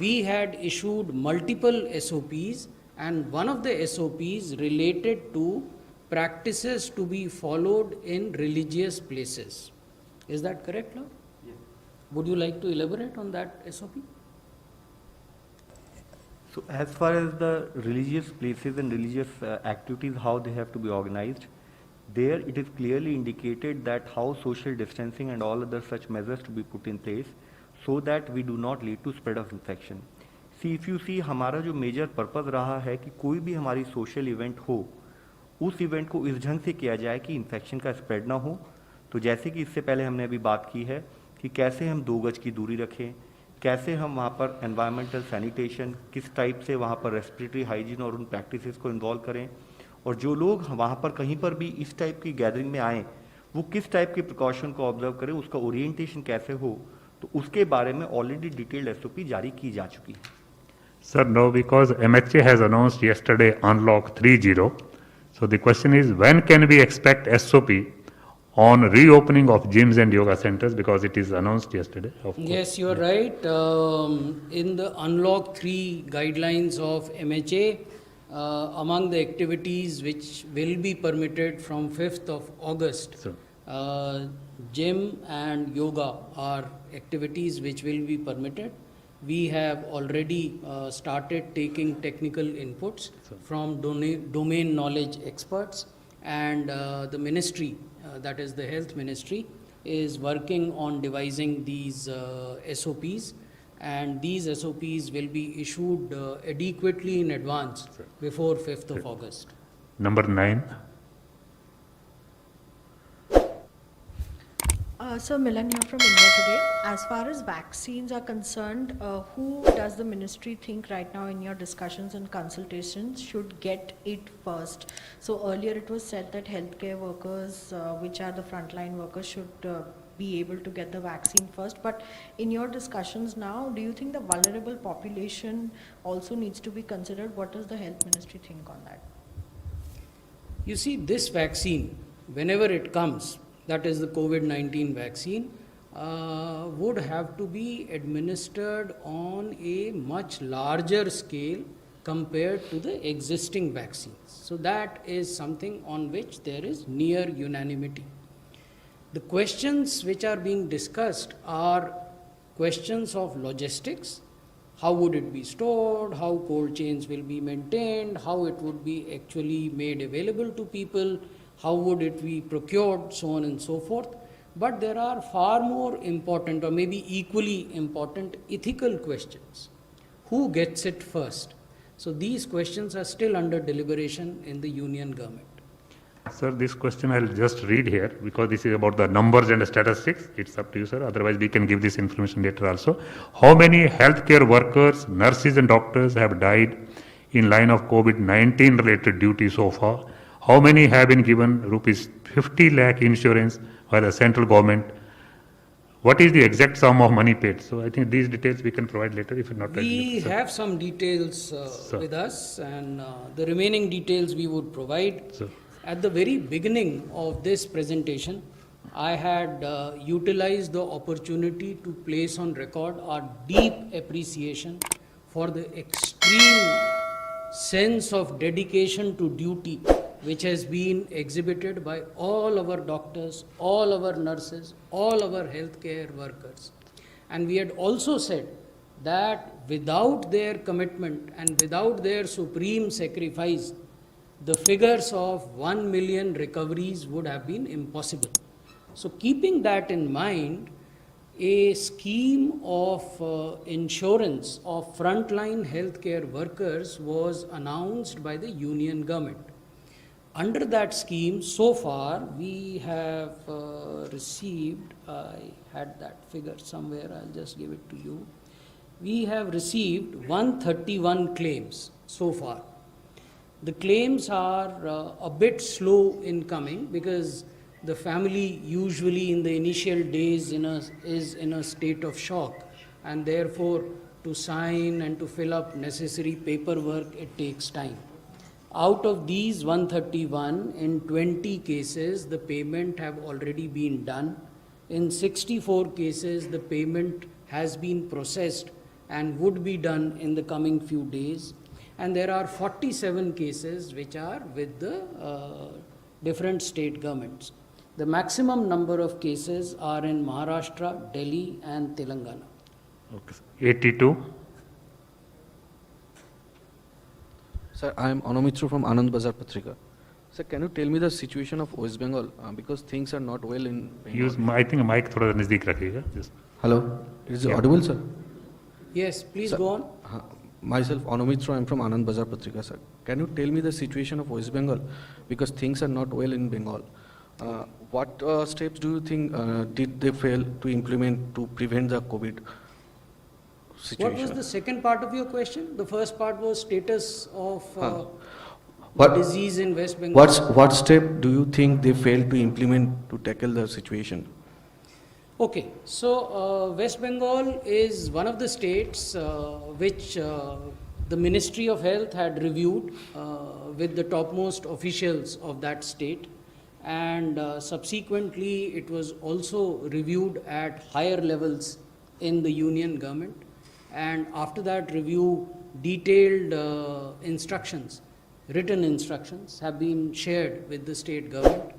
we had issued multiple SOPs, and one of the SOPs related to practices to be followed in religious places. Is that correct, Lord? Yes. Would you like to elaborate on that SOP? So as far as the religious places and religious activities, how they have to be organized, there it is clearly indicated that how social distancing and all other such measures to be put in place so that we do not lead to spread of infection. See, if you see, हमारा जो major purpose रहा है कि कोई भी हमारी social event हो, उस इवेंट को इस ढंग से किया जाए कि इन्फेक्शन का स्प्रेड ना हो. तो जैसे कि इससे पहले हमने अभी बात की है कि कैसे हम 2 गज की दूरी रखें, कैसे हम वहाँ पर एनवायरमेंटल सैनिटेशन, किस टाइप से वहाँ पर रेस्पिरेटरी हाइजीन और उन प्रैक्टिसेस को इन्वॉल्व करें, और जो लोग वहाँ पर कहीं पर भी इस टाइप की गैदरिंग में आएँ वो किस टाइप के प्रिकॉशन को ऑब्जर्व करें, उसका ओरिएंटेशन कैसे हो, तो उसके बारे में ऑलरेडी डिटेल्ड एसओपी जारी की जा चुकी है. Sir, no, because MHA has announced yesterday Unlock 3.0. So the question is, when can we expect SOP on reopening of gyms and yoga centers, because it is announced yesterday? Of course. Yes, you are right. In the Unlock 3 guidelines of MHA, among the activities which will be permitted from 5th of August, gym and yoga are activities which will be permitted. We have already started taking technical inputs from domain knowledge experts, and the ministry, that is the health ministry, is working on devising these SOPs, and these SOPs will be issued adequately in advance before 5th of August. Number 9. So Milan here from India Today. As far as vaccines are concerned, who does the ministry think right now in your discussions and consultations should get it first? So earlier it was said that healthcare workers, which are the frontline workers, should be able to get the vaccine first. But in your discussions now, do you think the vulnerable population also needs to be considered? What does the health ministry think on that? You see, this vaccine, whenever it comes, that is the COVID-19 vaccine, would have to be administered on a much larger scale compared to the existing vaccines. So that is something on which there is near unanimity. The questions which are being discussed are questions of logistics. How would it be stored? How cold chains will be maintained? How it would be actually made available to people? How would it be procured, so on and so forth. But there are far more important, or maybe equally important, ethical questions. Who gets it first? So these questions are still under deliberation in the union government. Sir, this question I'll just read here, because this is about the numbers and the statistics. It's up to you, sir. Otherwise, we can give this information later also. How many healthcare workers, nurses and doctors have died in line of COVID-19 related duty so far? How many have been given rupees 50 lakh insurance by the central government? What is the exact sum of money paid? So I think these details we can provide later if not. We have some details with us, and the remaining details we would provide. At the very beginning of this presentation, I had utilized the opportunity to place on record our deep appreciation for the extreme sense of dedication to duty which has been exhibited by all our doctors, all our nurses, all our healthcare workers. And we had also said that without their commitment and without their supreme sacrifice, the figures of 1 million recoveries would have been impossible. So keeping that in mind, a scheme of insurance of frontline healthcare workers was announced by the union government. Under that scheme, so far, we have received, I had that figure somewhere, I'll just give it to you. We have received 131 claims so far. The claims are a bit slow in coming because the family usually in the initial days is in a state of shock, and therefore to sign and to fill up necessary paperwork, it takes time. Out of these 131, in 20 cases, the payment have already been done. In 64 cases, the payment has been processed and would be done in the coming few days. And there are 47 cases which are with the different state governments. The maximum number of cases are in Maharashtra, Delhi, and Telangana. Okay, sir. 82. Sir, I am Anomitra from Anand Bazar Patrika. Sir, can you tell me the situation of West Bengal because things are not well in Bengal? Use, I think mic थोड़ा नजदीक रखिएगा. Just. Hello, is it audible, sir? Yes, please Sir, go on. Myself, Anomitra, I am from Anand Bazar Patrika, sir. Can you tell me the situation of West Bengal because things are not well in Bengal? What steps do you think did they fail to implement to prevent the COVID situation? What was the second part of your question? The first part was status of What- disease in West Bengal. What step do you think they failed to implement to tackle the situation? Okay, so West Bengal is one of the states which the Ministry of Health had reviewed with the topmost officials of that state, and subsequently it was also reviewed at higher levels in the union government, and after that review, detailed instructions, written instructions have been shared with the state government.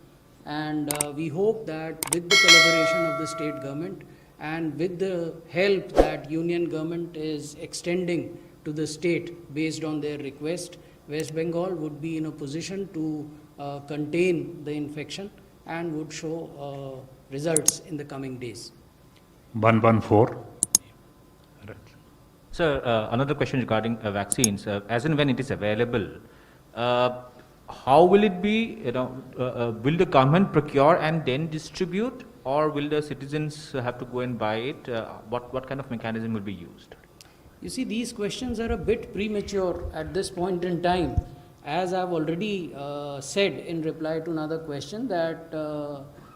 And we hope that with the collaboration of the state government and with the help that union government is extending to the state based on their request, West Bengal would be in a position to contain the infection and would show results in the coming days. 114. Right. Sir, another question regarding vaccines. As and when it is available, how will it be, will the government procure and then distribute, or will the citizens have to go and buy it? What kind of mechanism will be used? You see, these questions are a bit premature at this point in time. As I've already said in reply to another question, that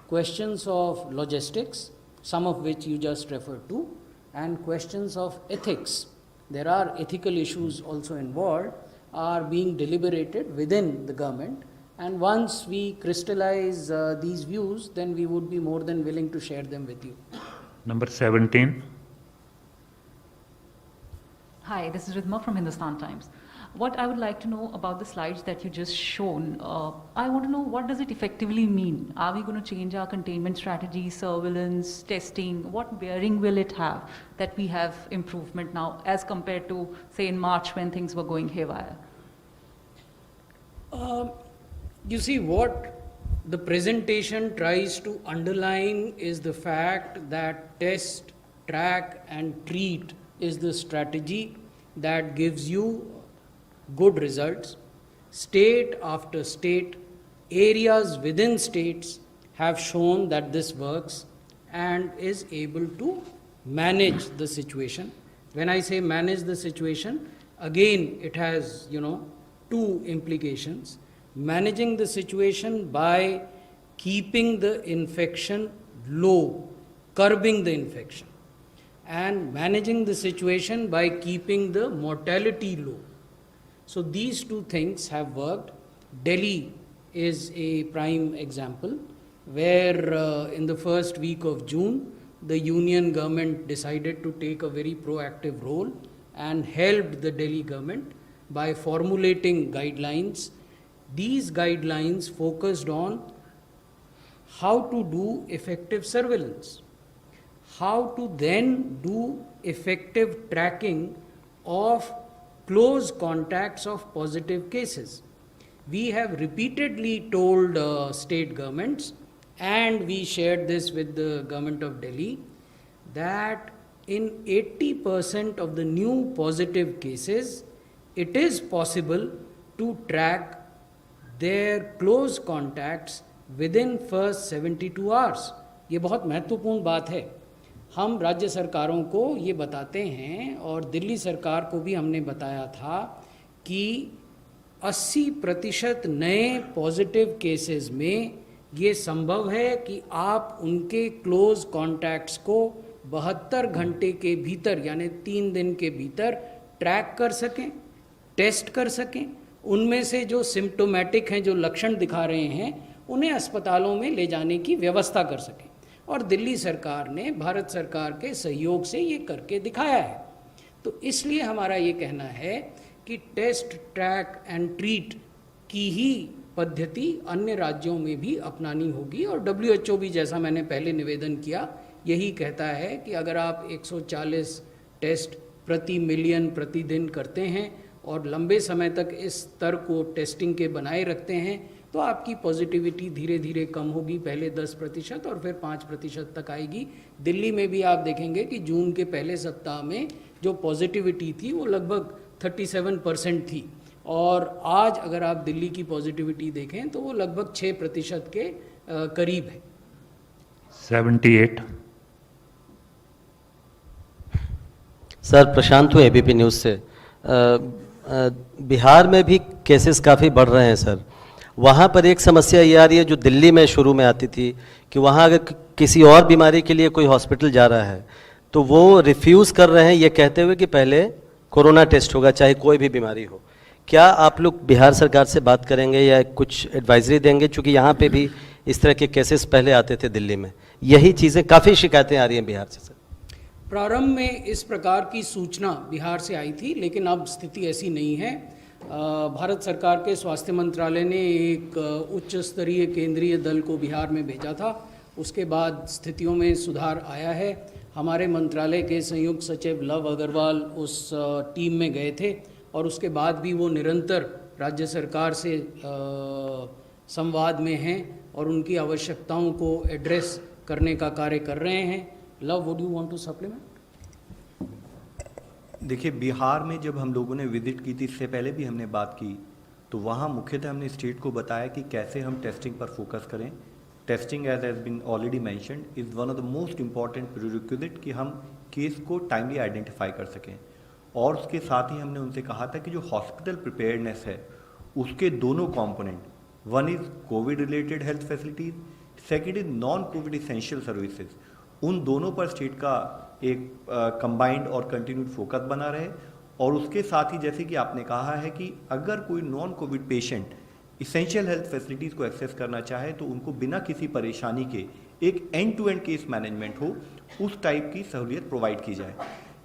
questions of logistics, some of which you just referred to, and questions of ethics, there are ethical issues also involved, are being deliberated within the government, and once we crystallize these views, then we would be more than willing to share them with you. Number 17. Hi, this is Ridhima from Hindustan Times. What I would like to know about the slides that you just shown, I want to know what does it effectively mean? Are we going to change our containment strategy, surveillance, testing? What bearing will it have that we have improvement now as compared to, say, in March when things were going haywire? You see, what the presentation tries to underline is the fact that test, track, and treat is the strategy that gives you good results. State after state, areas within states have shown that this works and is able to manage the situation. When I say manage the situation, again it has, two implications. Managing the situation by keeping the infection low, curbing the infection, and managing the situation by keeping the mortality low. So these two things have worked. Delhi is a prime example where in the first week of June, the union government decided to take a very proactive role and helped the Delhi government by formulating guidelines. These guidelines focused on how to do effective surveillance, how to then do effective tracking of close contacts of positive cases. We have repeatedly told state governments, and we shared this with the government of Delhi, that in 80% of the new positive cases, it is possible to track their close contacts within first 72 hours. ये बहुत महत्वपूर्ण बात है. हम राज्य सरकारों को ये बताते हैं और दिल्ली सरकार को भी हमने बताया था कि 80% नए पॉजिटिव केसेस में ये संभव है कि आप उनके क्लोज कॉन्टैक्ट्स को 72 घंटे के भीतर यानी 3 दिन के भीतर ट्रैक कर सकें, टेस्ट कर सकें. उनमें से जो सिम्प्टोमेटिक हैं, जो लक्षण दिखा रहे हैं, उन्हें अस्पतालों में ले जाने की व्यवस्था कर सकें. और दिल्ली सरकार ने भारत सरकार के सहयोग से ये करके दिखाया है. तो इसलिए हमारा ये कहना है कि टेस्ट, ट्रैक एंड ट्रीट की ही पद्धति अन्य राज्यों में भी अपनानी होगी। और WHO भी, जैसा मैंने पहले निवेदन किया, यही कहता है कि अगर आप 140 टेस्ट प्रति मिलियन प्रतिदिन करते हैं और लंबे समय तक इस स्तर को टेस्टिंग के बनाए रखते हैं तो आपकी पॉजिटिविटी धीरे धीरे कम होगी, पहले 10% और फिर 5% तक आएगी। दिल्ली में भी आप देखेंगे कि जून के पहले सप्ताह में जो पॉजिटिविटी थी वो लगभग 37% थी, और आज अगर आप दिल्ली की पॉजिटिविटी देखें तो वो लगभग 6% के करीब है। 78. सर, प्रशांत हूँ ABP न्यूज़ से। बिहार में भी केसेस काफ़ी बढ़ रहे हैं सर। वहाँ पर एक समस्या ये आ रही है जो दिल्ली में शुरू में आती थी कि वहाँ अगर किसी और बीमारी के लिए कोई हॉस्पिटल जा रहा है तो वो रिफ्यूज़ कर रहे हैं ये कहते हुए कि पहले कोरोना टेस्ट होगा, चाहे कोई भी बीमारी हो। क्या आप लोग बिहार सरकार से बात करेंगे या कुछ एडवाइजरी देंगे, चूँकि यहाँ पे भी इस तरह के केसेस पहले आते थे दिल्ली में, यही चीज़ें काफ़ी शिकायतें आ रही हैं बिहार से सर। प्रारंभ में इस प्रकार की सूचना बिहार से आई थी, लेकिन अब स्थिति ऐसी नहीं है। भारत सरकार के स्वास्थ्य मंत्रालय ने एक उच्च स्तरीय केंद्रीय दल को बिहार में भेजा था, उसके बाद स्थितियों में सुधार आया है। हमारे मंत्रालय के संयुक्त सचिव लव अग्रवाल उस टीम में गए थे और उसके बाद भी वो निरंतर राज्य सरकार से संवाद में हैं और उनकी आवश्यकताओं को एड्रेस करने का कार्य कर रहे हैं। Lav, would you want to supplement? देखिए, बिहार में जब हम लोगों ने विजिट की थी, इससे पहले भी हमने बात की, तो वहाँ मुख्यतः हमने स्टेट को बताया कि कैसे हम टेस्टिंग पर फोकस करें। Testing, as has been already mentioned, is one of the most important prerequisite कि हम केस को टाइमली आइडेंटिफाई कर सकें। और उसके साथ ही हमने उनसे कहा था कि जो हॉस्पिटल प्रिपेयर्डनेस है उसके दोनों component, one is Covid related health facilities, second is non Covid essential services, उन दोनों पर स्टेट का एक कंबाइंड और कंटिन्यूड फोकस बना रहे। और उसके साथ ही जैसे कि आपने कहा है कि अगर कोई non COVID patient essential health facilities को एक्सेस करना चाहे तो उनको बिना किसी परेशानी के एक end to end case management हो, उस टाइप की सहूलियत प्रोवाइड की जाए।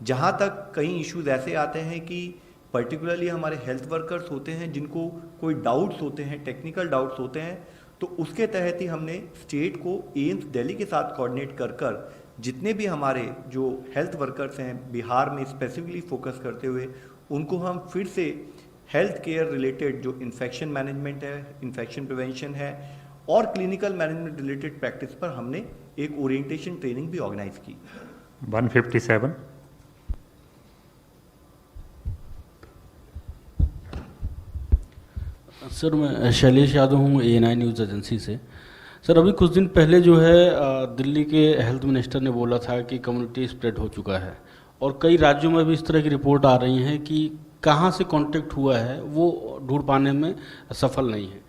जहाँ तक कई इश्यूज ऐसे आते हैं कि पर्टिकुलरली हमारे हेल्थ वर्कर्स होते हैं जिनको कोई डाउट्स होते हैं, टेक्निकल डाउट्स होते हैं, तो उसके तहत ही हमने स्टेट को एम्स दिल्ली के साथ कोऑर्डिनेट कर जितने भी हमारे जो हेल्थ वर्कर्स हैं बिहार में स्पेसिफिकली फोकस करते हुए, उनको हम फिर से हेल्थ केयर रिलेटेड जो इन्फेक्शन मैनेजमेंट है, इन्फेक्शन प्रिवेंशन है और क्लिनिकल मैनेजमेंट रिलेटेड प्रैक्टिस पर हमने एक ओरिएंटेशन ट्रेनिंग भी ऑर्गेनाइज की। 157. सर, मैं शैलेश यादव हूँ ANI न्यूज़ एजेंसी से। सर, अभी कुछ दिन पहले जो है दिल्ली के हेल्थ मिनिस्टर ने बोला था कि कम्युनिटी स्प्रेड हो चुका है, और कई राज्यों में भी इस तरह की रिपोर्ट आ रही हैं कि कहाँ से कांटेक्ट हुआ है वो ढूंढ पाने में सफल नहीं है।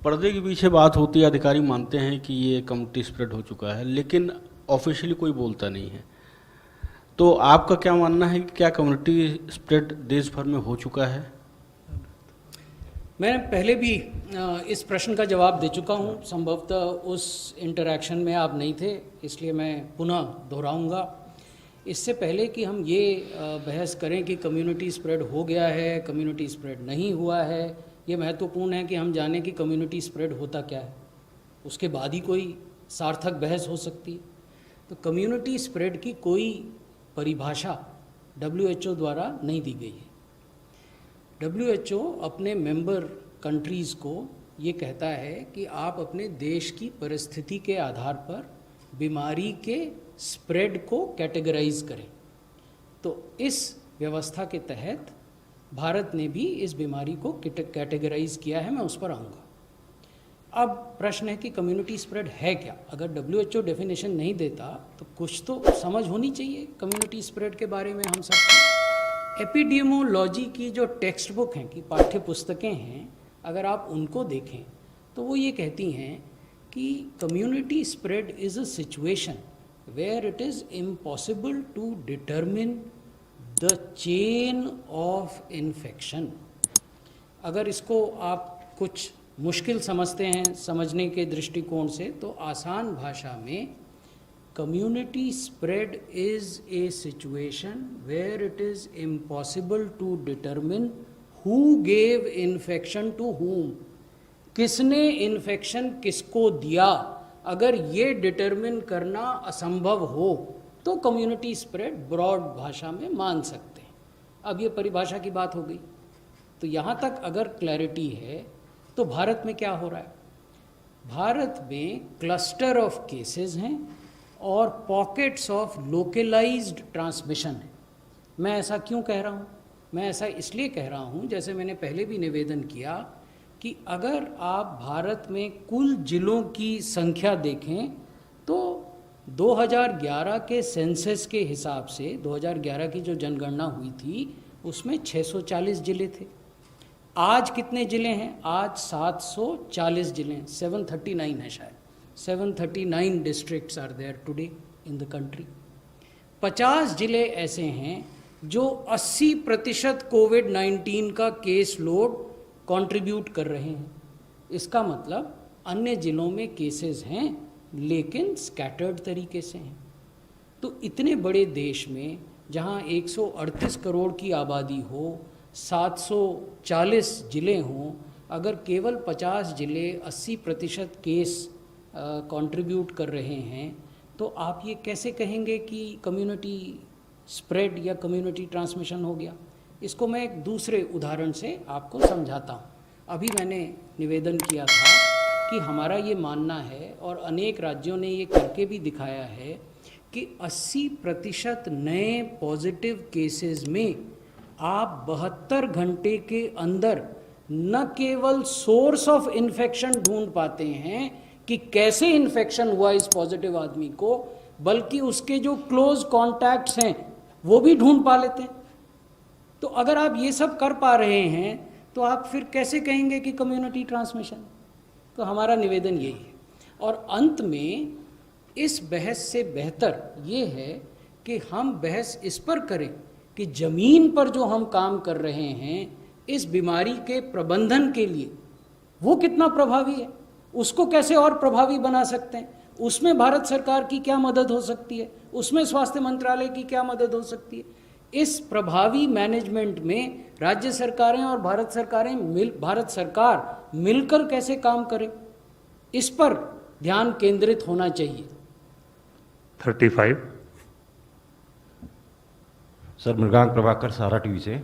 पर्दे के पीछे बात होती है, अधिकारी मानते हैं कि ये कम्युनिटी स्प्रेड हो चुका है, लेकिन ऑफिशियली कोई बोलता नहीं है। तो आपका क्या मानना है कि क्या कम्युनिटी स्प्रेड देश भर में हो चुका है? मैं पहले भी इस प्रश्न का जवाब दे चुका हूं, संभवतः उस इंटरैक्शन में आप नहीं थे, इसलिए मैं पुनः दोहराऊंगा। इससे पहले कि हम ये बहस करें कि कम्युनिटी स्प्रेड हो गया है, कम्युनिटी स्प्रेड नहीं हुआ है, ये महत्वपूर्ण है कि हम जानें कि कम्युनिटी स्प्रेड होता क्या है, उसके बाद ही कोई सार्थक बहस हो सकती है। तो कम्युनिटी स्प्रेड की कोई परिभाषा WHO द्वारा नहीं दी गई है। WHO अपने मेंबर कंट्रीज़ को ये कहता है कि आप अपने देश की परिस्थिति के आधार पर बीमारी के स्प्रेड को कैटेगराइज करें। तो इस व्यवस्था के तहत भारत ने भी इस बीमारी को कैटेगराइज किया है, मैं उस पर आऊँगा। अब प्रश्न है कि कम्युनिटी स्प्रेड है क्या। अगर WHO डेफिनेशन नहीं देता तो कुछ तो समझ होनी चाहिए कम्युनिटी स्प्रेड के बारे में हम सब। एपिडेमियोलॉजी की जो टेक्स्ट बुक हैं, की पाठ्य पुस्तकें हैं, अगर आप उनको देखें तो वो ये कहती हैं कि community spread is a situation where it is impossible to determine the chain of infection. अगर इसको आप कुछ मुश्किल समझते हैं समझने के दृष्टिकोण से, तो आसान भाषा में community spread is a situation where it is impossible to determine who gave infection to whom. किसने इन्फेक्शन किसको दिया, अगर ये डिटरमिन करना असंभव हो तो कम्युनिटी स्प्रेड ब्रॉड भाषा में मान सकते हैं। अब ये परिभाषा की बात हो गई, तो यहाँ तक अगर क्लैरिटी है तो भारत में क्या हो रहा है? भारत में क्लस्टर ऑफ केसेस हैं और पॉकेट्स ऑफ लोकलाइज्ड ट्रांसमिशन है। मैं ऐसा क्यों कह रहा हूँ? मैं ऐसा इसलिए कह रहा हूँ, जैसे मैंने पहले भी निवेदन किया कि अगर आप भारत में कुल जिलों की संख्या देखें तो 2011 के सेंसस के हिसाब से 2011 की जो जनगणना हुई थी उसमें 640 जिले थे। आज कितने जिले हैं? आज 740 जिले हैं, 739 है शायद, 739 districts are there today in the country. 50 जिले ऐसे हैं जो 80% कोविड-19 का केस लोड कंट्रीब्यूट कर रहे हैं। इसका मतलब अन्य जिलों में केसेस हैं लेकिन स्कैटर्ड तरीके से हैं। तो इतने बड़े देश में जहां 138 करोड़ की आबादी हो, 740 जिले हों, अगर केवल 50 जिले 80% केस कंट्रीब्यूट कर रहे हैं, तो आप ये कैसे कहेंगे कि कम्युनिटी स्प्रेड या कम्युनिटी ट्रांसमिशन हो गया? इसको मैं एक दूसरे उदाहरण से आपको समझाता हूँ। अभी मैंने निवेदन किया था कि हमारा ये मानना है और अनेक राज्यों ने ये करके भी दिखाया है कि 80% नए पॉजिटिव केसेस में आप 72 घंटे के अंदर न केवल सोर्स ऑफ इन्फेक्शन ढूंढ पाते हैं कि कैसे इन्फेक्शन हुआ इस पॉजिटिव आदमी को, बल्कि उसके जो क्लोज कॉन्टैक्ट्स हैं वो भी ढूंढ पा लेते हैं। तो अगर आप ये सब कर पा रहे हैं तो आप फिर कैसे कहेंगे कि कम्युनिटी ट्रांसमिशन? तो हमारा निवेदन यही है। और अंत में इस बहस से बेहतर ये है कि हम बहस इस पर करें कि ज़मीन पर जो हम काम कर रहे हैं इस बीमारी के प्रबंधन के लिए वो कितना प्रभावी है, उसको कैसे और प्रभावी बना सकते हैं, उसमें भारत सरकार की क्या मदद हो सकती है, उसमें स्वास्थ्य मंत्रालय की क्या मदद हो सकती है। इस प्रभावी मैनेजमेंट में राज्य सरकारें और भारत सरकार मिलकर कैसे काम करें, इस पर ध्यान केंद्रित होना चाहिए। 35। सर, मृगांक प्रभाकर, सहारा टीवी से।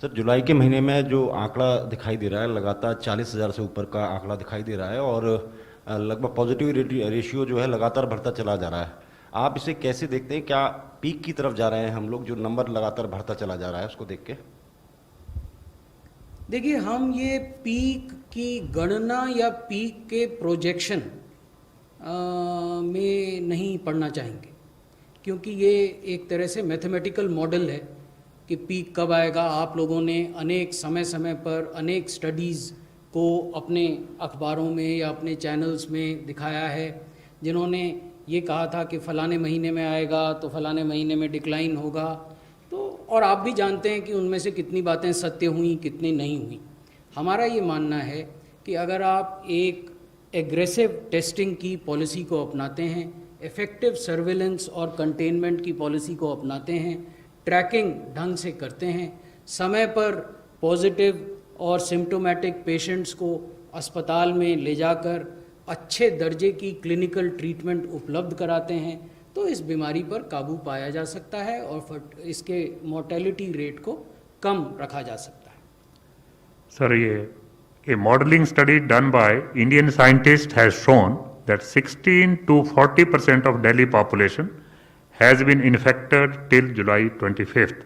सर, जुलाई के महीने में जो आंकड़ा दिखाई दे रहा है लगातार 40,000 से ऊपर का आंकड़ा दिखाई दे रहा है और लगभग पॉजिटिव रेशियो जो है लगातार बढ़ता चला जा रहा है। आप इसे कैसे देखते हैं? क्या पीक की तरफ जा रहे हैं हम लोग, जो नंबर लगातार बढ़ता चला जा रहा है उसको देख के? देखिए, हम ये पीक की गणना या पीक के प्रोजेक्शन में नहीं पढ़ना चाहेंगे, क्योंकि ये एक तरह से मैथमेटिकल मॉडल है कि पीक कब आएगा। आप लोगों ने अनेक समय पर अनेक स्टडीज़ को अपने अखबारों में या अपने चैनल्स में दिखाया है, जिन्होंने ये कहा था कि फ़लाने महीने में आएगा तो फ़लाने महीने में डिक्लाइन होगा। तो और आप भी जानते हैं कि उनमें से कितनी बातें सत्य हुई, कितनी नहीं हुई। हमारा ये मानना है कि अगर आप एक एग्रेसिव टेस्टिंग की पॉलिसी को अपनाते हैं, इफ़ेक्टिव सर्विलेंस और कंटेनमेंट की पॉलिसी को अपनाते हैं, ट्रैकिंग ढंग से करते हैं, समय पर पॉजिटिव और सिम्टोमेटिक पेशेंट्स को अस्पताल में ले जाकर अच्छे दर्जे की क्लिनिकल ट्रीटमेंट उपलब्ध कराते हैं, तो इस बीमारी पर काबू पाया जा सकता है और इसके मोर्टेलिटी रेट को कम रखा जा सकता है। Sir, a modeling study done by Indian scientists has shown that 16 to 40% of Delhi population has been infected till July 25th.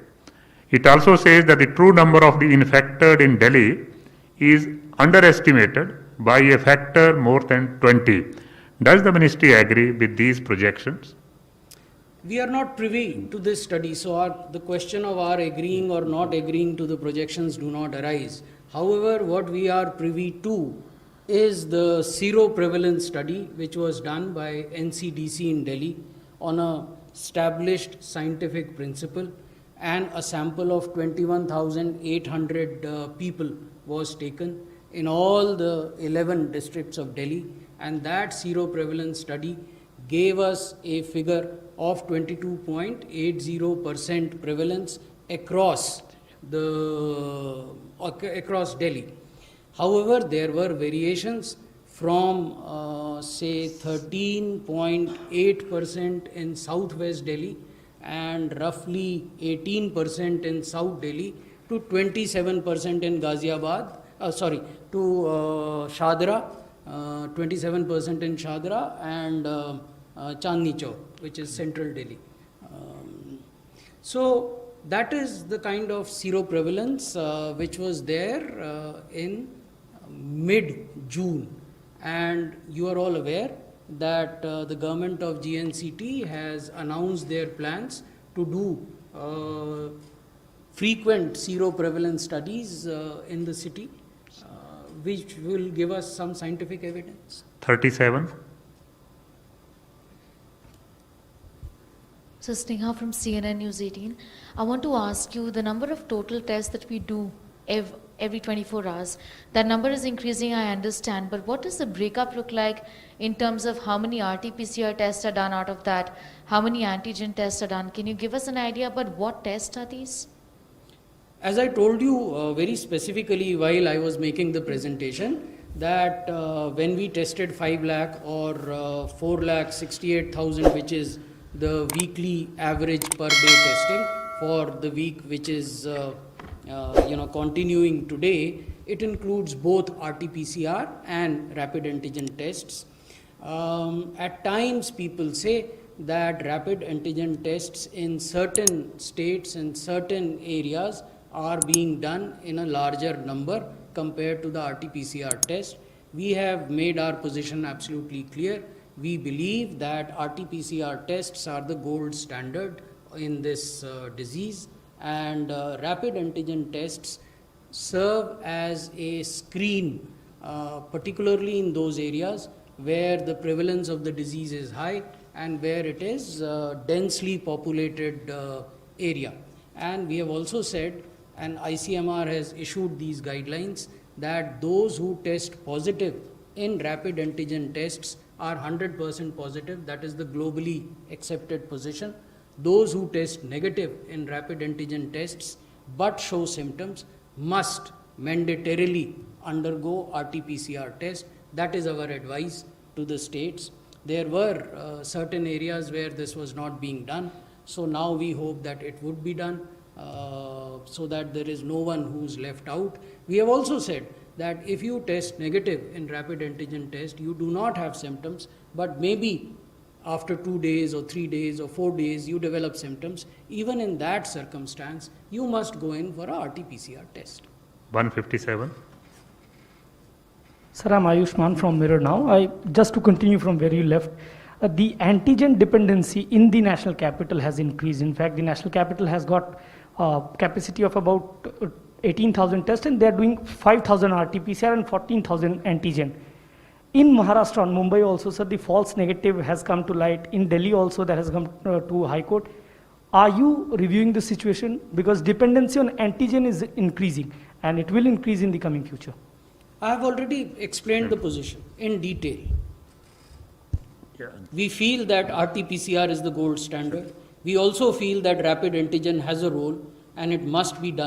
It also says that the true number of the infected in Delhi is underestimated by a factor more than 20. Does the ministry agree with these projections? We are not privy to this study, so the question of our agreeing or not agreeing to the projections do not arise. However, what we are privy to is the seroprevalence study which was done by NCDC in Delhi on a established scientific principle, and a sample of 21,800 people was taken in all the 11 districts of Delhi, and that seroprevalence study gave us a figure of 22.80% prevalence across Delhi. However, there were variations from say 13.8% in southwest Delhi and roughly 18% in South Delhi to 27% in Ghaziabad, to Shadra, 27% in Shadra and Chandni Chowk, which is central Delhi. So that is the kind of seroprevalence which was there in mid-June. And you are all aware that the government of GNCT has announced their plans to do frequent seroprevalence studies in the city, which will give us some scientific evidence. 37. So Sneha from CNN News 18. I want to ask you the number of total tests that we do every 24 hours. That number is increasing, I understand, but what does the breakup look like in terms of how many RT-PCR tests are done out of that, how many antigen tests are done? Can you give us an idea about what tests are these? As I told you very specifically while I was making the presentation, that when we tested 5 lakh or 4,68,000, which is the weekly average per day testing for the week which is continuing today, it includes both RT-PCR and rapid antigen tests. At times people say that rapid antigen tests in certain states and certain areas are being done in a larger number compared to the RT-PCR test. We have made our position absolutely clear. We believe that RT-PCR tests are the gold standard in this disease, and rapid antigen tests serve as a screen, particularly in those areas where the prevalence of the disease is high and where it is densely populated area. And we have also said, and ICMR has issued these guidelines, that those who test positive in rapid antigen tests are 100% positive. That is the globally accepted position. Those who test negative in rapid antigen tests but show symptoms must mandatorily undergo RT-PCR test. That is our advice to the states. There were certain areas where this was not being done. So now we hope that it would be done so that there is no one who's left out. We have also said that if you test negative in rapid antigen test, you do not have symptoms, but maybe after 2 days or 3 days or 4 days you develop symptoms, even in that circumstance, you must go in for a RT-PCR test. 157. Sir, I'm Ayushman from Mirror Now. Just to continue from where you left, the antigen dependency in the national capital has increased. In fact, the national capital has got capacity of about 18,000 tests, and they are doing 5,000 RT-PCR and 14,000 antigen. In Maharashtra and Mumbai also, sir, the false negative has come to light. In Delhi also, that has come to High Court. Are you reviewing the situation? Because dependency on antigen is increasing, and it will increase in the coming future. I have already explained the position in detail. We feel that RT-PCR is the gold standard. We also feel that rapid antigen has a role and it must be done.